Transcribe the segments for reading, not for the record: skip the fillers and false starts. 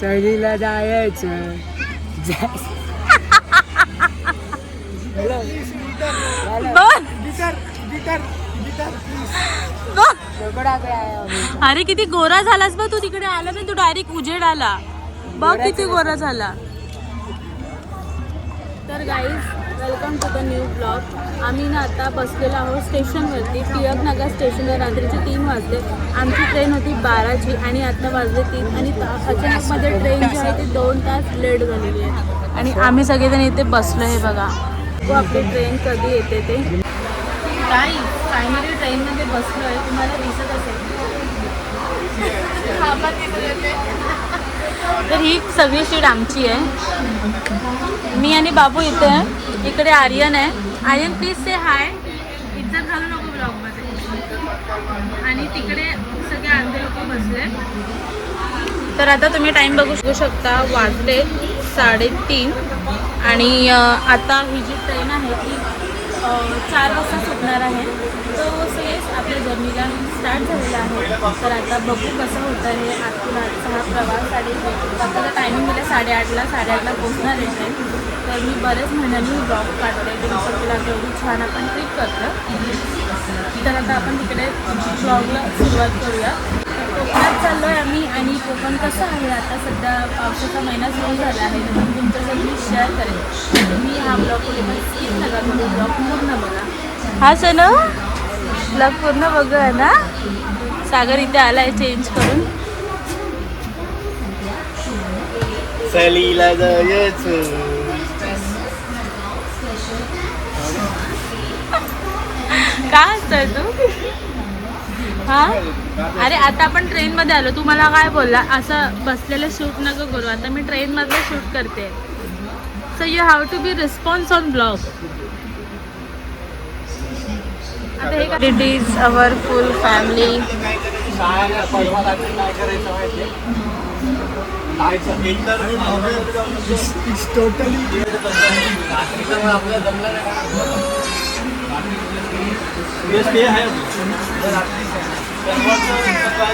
सहलीला जायचं. अरे किती गोरा झालास बघ तू. तिकडे आला ना तू डायरेक्ट उजेड आला बघ किती गोरा झाला. तर guys welcome to the new blog. आम्ही ना आता बसलेलो आहोत स्टेशनवरती. टिळक नगर स्टेशनवर. रात्रीचे 3 वाजले. आमची ट्रेन होती 12ची आणि आता वाजले 3 आणि अचानकमध्ये ट्रेन जी आहे ती 2 तास लेट झालेली आहे आणि आम्ही सगळेजण इथे बसलो. हे बघा व आपली ट्रेन कधी येते ते. काय फायनली ट्रेनमध्ये बसलो आहे. तुम्हाला दिसत असेल तर ही सगळी सीट आमची आहे. मी आणि बाबू इथे आहे. इकडे आर्यन आहे. आर्यन प्लीज से हाय. इज्जत घालू नको ब्लॉगमध्ये. आणि तिकडे सगळे अर्धे लोक बसले. तर आता तुम्ही टाईम बघू शकता. वाजले 3:30 आणि आता ही जी ट्रेन आहे ती 4 वाजता सुटणार आहे. तो सगळेच आपल्या जर्नीला स्टार्ट झालेला आहे. तर आता बघू कसं होतं आहे. आजचा हा प्रवास. आता टायमिंग दिला 8:30ला. 8:30ला पोचणार आहे ट्रेन. तर मी बरेच महिन्यांनी ब्लॉग काढते. तुला एवढी छान आपण ट्रिप करतो. तर आता आपण तिकडे ब्लॉगला सुरुवात करूया. कोकणात चाललो आहे आम्ही आणि कोकण कसं आहे आता सध्या पावसाचा महिना सुरू झाला आहे. तर मी तुमच्यासाठी मी शेअर करेन. तुम्ही हा ब्लॉग कुठे पण स्किप नका करू. ब्लॉग पूर्ण बघा. हा सण ब्लॉग पूर्ण बघूया ना. सागर इथे आला आहे चेंज करून. सहलीला जायचं. काय असतंय तू? हा अरे आता आपण ट्रेनमध्ये आलो. तू मला काय बोलला असं बसलेलं शूट नको करू. आता मी ट्रेनमधलं शूट करते. So you have to be response on blog. It is our full family.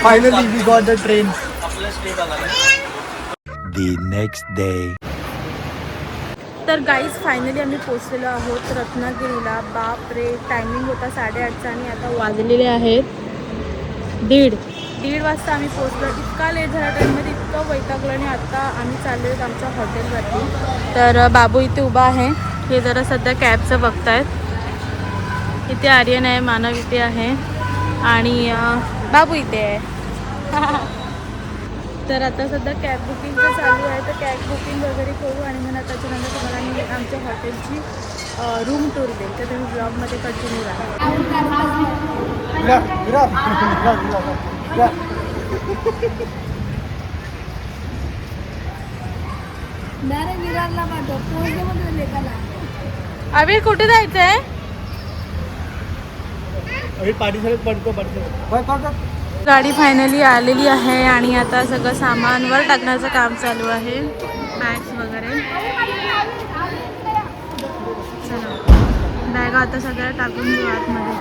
Finally we got the train. The next day. तर गाईज फायनली आम्ही पोचलेलो आहोत रत्नागिरीला. बाप रे टायमिंग होता 8:30चा आणि आता वाजलेले आहेत 1:30 वाजता आम्ही पोचलो. इतका लेट झाला ट्रेनमध्ये. इतकं वैतागलं आणि आता आम्ही चाललो आहेत आमच्या हॉटेलवरती. तर बाबू इथे उभा आहे. हे जरा सध्या कॅबचं बघतायत. इथे आर्यन आहे. मानव इथे आहे आणि बाबू इथे आहे. तर आता सध्या कॅब बुकिंगचं चालू आहे. तर कॅब बुकिंग वगैरे करू आणि मग त्याच्यानंतर तुम्हाला मी आमच्या हॉटेलची रूम टूर देईल. तर तुम्ही ब्लॉगमध्ये कंटिन्यू राहा. अबे कुठे जायचं आहे? गाडी फायनली आलेली आहे आणि आता सगळं सामानवर टाकण्याचं काम चालू आहे. बॅग्स वगैरे. चला बॅगा आता सगळ्या टाकून घेऊ आतमध्ये.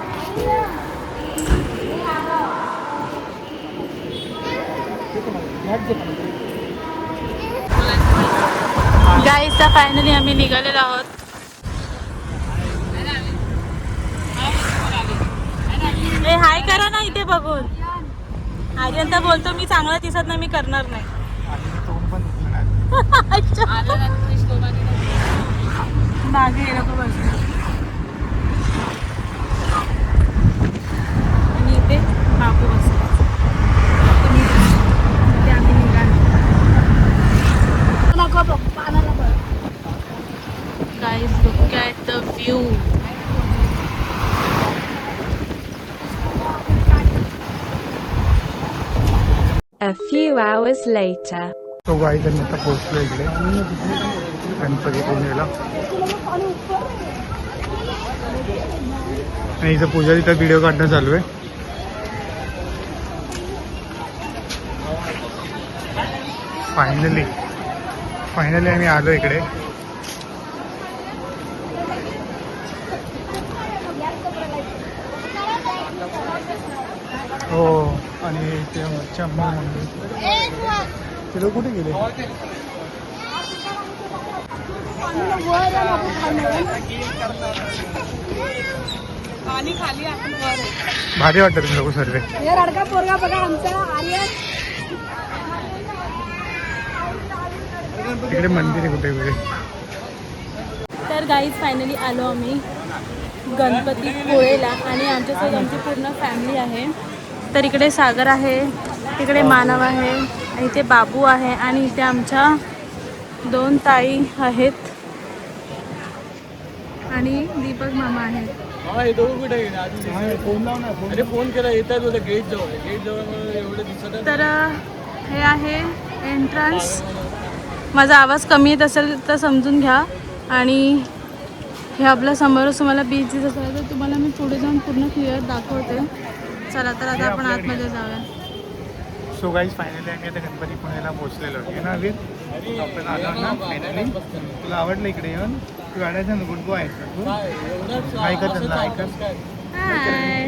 गाईज तर फायनली आम्ही निघालेलो आहोत. हाय करा ना इथे बघून. आर्यन तर बोलतो मी चांगला दिसत नाही, मी करणार नाही. मागे नको बसले आणि इथे बाबू बसले. इथे आम्ही निघालो. Guys, look at the view. A few hours later. तो गाईज आम्ही आता पोहोचलो इकडे गणपतीपुळेला. आणि इथं पूजा तिथं व्हिडिओ काढणं चालू आहे. फायनली आम्ही आलो इकडे. हो आणि ते चम्मा मंदिर. ते लोक कुठे गेले? आणि खाली आपण वर आहे. भारी वाटतं तुम्ही लोक सर्व. हे रडका पोरगा बघा आमचा आर्यन. तिकडे मंदिर आहे कुठे कुठे. तर गाईज फायनली आलो आम्ही गणपतीपुळेला आणि आमच्यासोबत आमची पूर्ण फॅमिली आहे. तर इकडे सागर आहे, तिकडे मानव आहे, इथे बाबू आहे आणि इथे आमच्या 2 ताई आहेत आणि दीपक मामा आहेत. फोन केला येतात गेट जवळ एवढे दिसत. तर हे आहे एंट्रन्स. माझा आवाज कमी येत असेल तर समजून घ्या. आणि हे आपल्या समोरच तुम्हाला बीच दिसत आहे, तर तुम्हाला मी पुढे जाऊन पूर्ण क्लिअर दाखवते. चला तर आता आपण आतमध्ये जाऊया. सो गाईज फायनली आम्ही आता गणपती पुण्याला पोहोचलेलो आहे ना. अभिर आपण आलो ना फायनली. तुला आवडलं इकडे येऊन? तू गाड्याचा गुड बॉय आहेस का तू? ऐकत त्यांना ऐकत. हाय.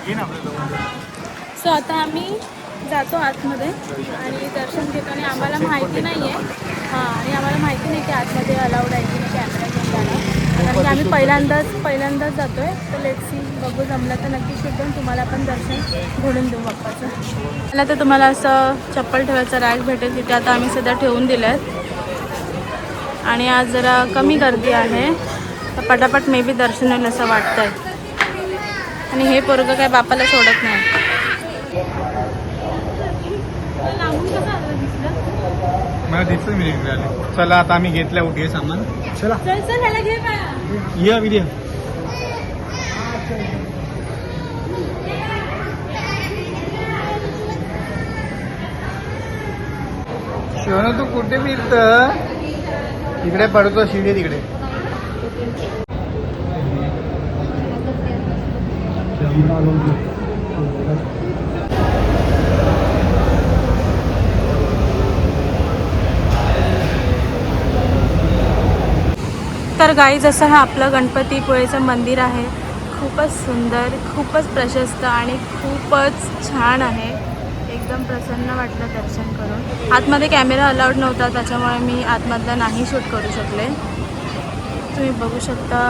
ये ना आपल्या. सो आता आम्ही जातो आतमध्ये आणि दर्शन घेतो. आणि आम्हाला माहिती नाही आहे आणि आम्हाला माहिती नाही की आतमध्ये अलाउड आहे की नाही कॅमेरा घेऊन जाणार. कारण की आम्ही पहिल्यांदाच जातो आहे. तर लेट्स सी, बघू जमलं तर नक्की शूट करून तुम्हाला पण दर्शन घडून देऊ बाप्पाचं. मला तर तुम्हाला असं चप्पल ठेवायचं रॅक भेटेल, तिथे आता आम्ही सध्या ठेवून दिलं आहे. आणि आज जरा कमी गर्दी आहे तर पटापट मे बी दर्शन होईल असं वाटतं आहे. आणि हे पोरगं काय बापाला सोडत नाही. मला दिसलं मी तिकडे आले. चला आता आम्ही घेतल्या उठी सामान. चला चल चल ह्याला घे बाळा. ये विद्या. शिवना तू कुठे फिरत? तिकडे पडतो शिडी तिकडे. तर गाईज असं हे आपलं गणपतीपुळेचं मंदिर आहे. खूपच सुंदर, खूपच प्रशस्त आणि खूपच छान आहे. एकदम प्रसन्न वाटलं दर्शन करून. आतमध्ये कॅमेरा अलाउड नव्हता त्याच्यामुळे मी आतमधला नाही शूट करू शकले. तुम्ही बघू शकता.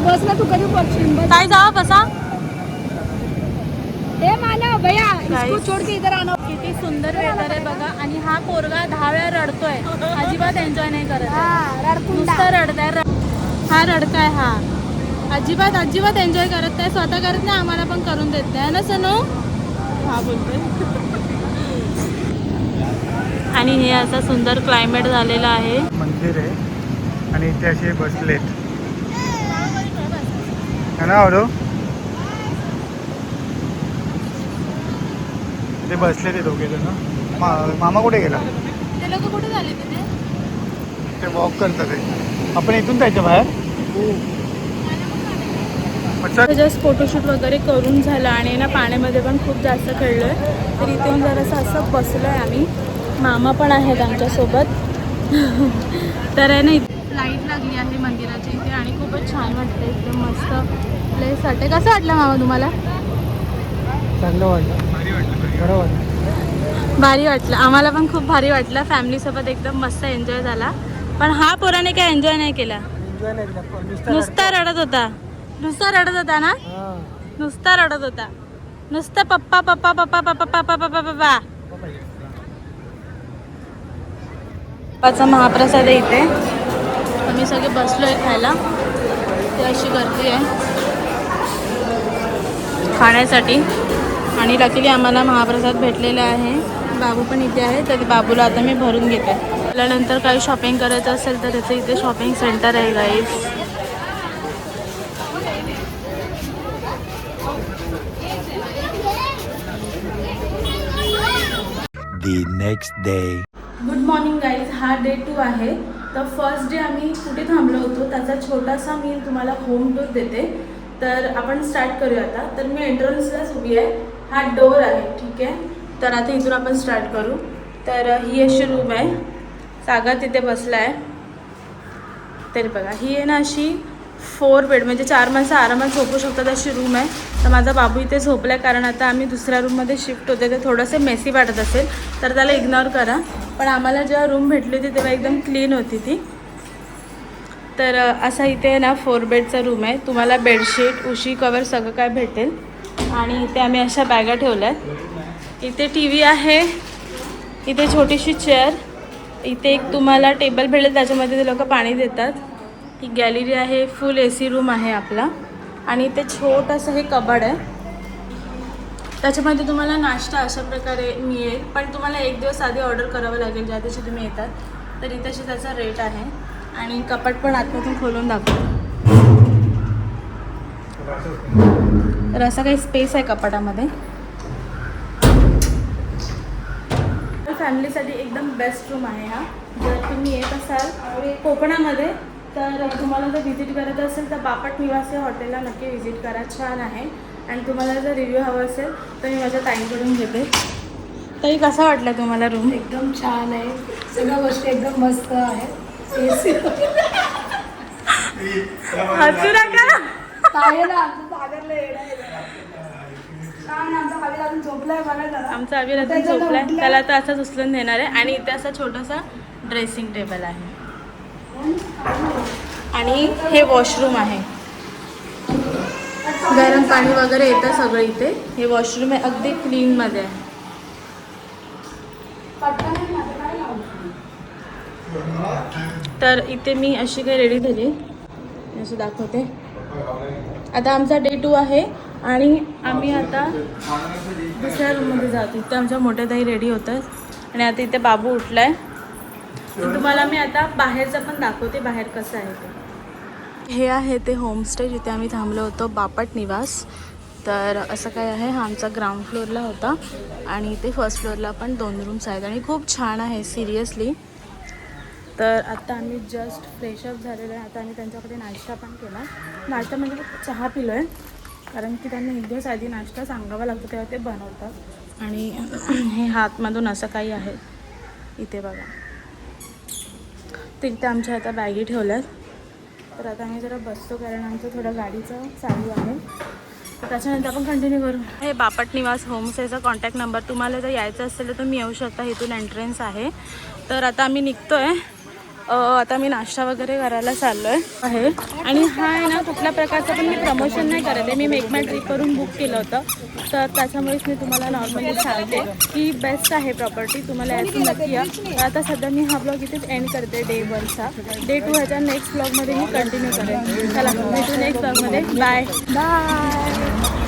बस ना तू कधी पडशील. काय जावा बसा. हे मानव भैया इसको Guys. छोड़ के इधर आना. किती सुंदर वेदर आहे बघा. आणि हा पोरगा 10 वेळा रडतोय, अजिबात एन्जॉय नाही करत आहे. रडकुंडा. नुसतं रडताय. हा रडकाय हा अजिबात एन्जॉय करत नाही. स्वतः करत नाही, आम्हाला पण करून देत नाही ना सनू. हा बोलतोय. आणि हे असं सुंदर क्लायमेट झालेलं आहे. मंदिर आहे आणि इथे असे बसलेत है ना. आवडो ते बसले ते दोघे जण. मामा कुठे गेला? ते लोक कुठे झाले तिथे? ते वॉक करतात आहे. आपण इथून जायचं बाहेर. जस्ट फोटोशूट वगैरे करून झालं आणि ना पाण्यामध्ये पण खूप जास्त खेळलो आहे. तर इथे येऊन जरासं असं बसलो आहे आम्ही. मामा पण आहेत आमच्यासोबत. तर आहे ना लाईट लागली आहे मंदिराच्या इथे आणि खूपच छान वाटतं. एकदम मस्त प्लेस वाटते. कसं वाटलं मामा तुम्हाला? चांगलं वाटलं. भारी वाटलं. बरं वाटलं. भारी वाटलं. आम्हाला पण खूप भारी वाटलं. फॅमिलीसोबत एकदम मस्त एन्जॉय झाला. पण हा पोराने काय एन्जॉय नाही केला. नुसता रडत होता. नुसता रडत होता ना. नुसता रडत होता. नुसतं पप्पा पप्पा पप्पा पप्पा पप्पा पप्पा पप्पा. पप्पाचा महाप्रसाद आहे इथे. आम्ही सगळे बसलोय खायला. ते अशी गर्दी आहे खाण्यासाठी. आणि लकीली आम्हाला महाप्रसाद भेटलेला आहे. बाबू पण इथे आहे तर बाबूला आता मी भरून घेते. त्यानंतर काही शॉपिंग करायचं असेल तर त्याचं इथे शॉपिंग सेंटर आहे गाईस. The next day. Good morning guys. हा डे 2 आहे. तर फर्स्ट डे आम्ही कुठे थांबलो होतो त्याचा छोटासा मी तुम्हाला होम टूर देते. तर आपण स्टार्ट करूया आता. तर मी एंट्रन्सलाच उभी आहे. हा डोर आहे, ठीक आहे. तर आता इथून आपण स्टार्ट करू. तर ही अशी रूम आहे. सागर तिथे बसला आहे. तरी बघा ही आहे ना अशी 4 बेड म्हणजे 4 माणसं आरामात झोपू शकतात अशी रूम आहे. तर माझा बाबू इथे झोपला आहे कारण आता आम्ही दुसऱ्या रूममध्ये शिफ्ट होते. ते थोडंसं मेसी वाटत असेल तर त्याला इग्नोर करा. पण आम्हाला जेव्हा रूम भेटली होती तेव्हा एकदम क्लीन होती ती. तर असा इथे ना 4 बेडचा रूम आहे. तुम्हाला बेडशीट उशी कवर सगळं काय भेटेल. आणि इथे आम्ही अशा बॅगा ठेवल्या आहेत. इथे टी व्ही आहे, इथे छोटीशी चेअर, इथे एक तुम्हाला टेबल भेटेल त्याच्यामध्ये ते लोक पाणी देतात. ही गॅलरी आहे, फुल AC रूम आहे आपला. आणि इथे छोटंसं हे कबाड आहे, त्याच्यामध्ये तुम्हाला नाश्ता अशा प्रकारे मिळेल. पण तुम्हाला एक दिवस आधी ऑर्डर करावं लागेल ज्या दिवशी तुम्ही येतात. तर इथे त्याचा रेट आहे. आणि कपाट पण आतमधून खोलून दाखवतो. तर असा काही स्पेस आहे कपाटामध्ये. फॅमिलीसाठी एकदम बेस्ट रूम आहे हा. जर तुम्ही येत असाल कोकणामध्ये तर तुम्हाला जर व्हिजिट करायचं असेल तर बापट निवास या हॉटेलला नक्की व्हिजिट करा. छान आहे. आणि तुम्हाला जर रिव्ह्यू हवं असेल तर मी माझ्या ताईंकडून घेते. ताई कसा वाटला तुम्हाला रूम? एकदम छान आहे, सगळ्या गोष्टी एकदम मस्त आहेत. हसू नका. झोपलाय बघा जरा. आमचा अविर अजून झोपलाय, त्याला आता असंच उचलून देणार आहे. आणि इथे असा छोटासा ड्रेसिंग टेबल आहे. आणि हे वॉशरूम आहे, गरम पाणी वगैरे येतं सगळं इथे. हे वॉशरूम आहे, अगदी क्लीनमध्ये आहे. तर इथे मी अशी काही रेडी झाली असं दाखवते. आता आमचा डे 2 आहे आणि आम्ही आता दुसऱ्या रूममध्ये जातो. इथे आमच्या मोठ्या ताई रेडी होतात. आणि आता इथे बाबू उठला आहे. तर तुम्हाला मी आता बाहेरचं पण दाखवते, बाहेर कसं आहे ते. हे आहे ते होमस्टे जिथे आम्ही थांबलो होतो, बापट निवास. तर असं काय आहे, हा आमचा ग्राउंड फ्लोअरला होता. आणि इथे फर्स्ट फ्लोअरला पण 2 रूम्स आहेत. आणि खूप छान आहे सिरियसली. तर आता आम्ही जस्ट फ्रेशअप झालेलो आहे. आता आम्ही त्यांच्याकडे नाश्ता पण केला. नाश्ता म्हणजे चहा पिलो आहे कारण की त्यांना एक दिवस आधी नाश्ता सांगावा लागतो तेव्हा ते बनवतात. आणि हे हातमधून असं काही आहे इथे बघा. तर इथे आमच्या आता बॅगी ठेवल्यात. तर आता आम्ही जरा बसतो कारण आमचं थोडं गाडीचं चालू आहे. तर त्याच्यानंतर आपण कंटिन्यू करू. हे बापट निवास होमस्टेचा कॉन्टॅक्ट नंबर. तुम्हाला जर यायचं असेल तर तुम्ही येऊ शकता. इथून एंट्रन्स आहे. तर आता आम्ही निघतो आहे. आता मी नाश्ता वगैरे करायला चाललो आहे. आणि हा आहे ना कुठल्या प्रकारचं पण मी प्रमोशन नाही करत आहे. मी मेक माय ट्रिप करून बुक केलं होतं. तर त्याच्यामुळेच मी तुम्हाला नॉर्मली सांगते की बेस्ट आहे प्रॉपर्टी. तुम्हाला यायचं नक्की या. आता सध्या मी हा ब्लॉग इथेच एंड करते डे 1चा. डे 2 ह्याच्या नेक्स्ट ब्लॉगमध्ये मी कंटिन्यू करेन. चला भेटू नेक्स्ट ब्लॉगमध्ये. Bye bye.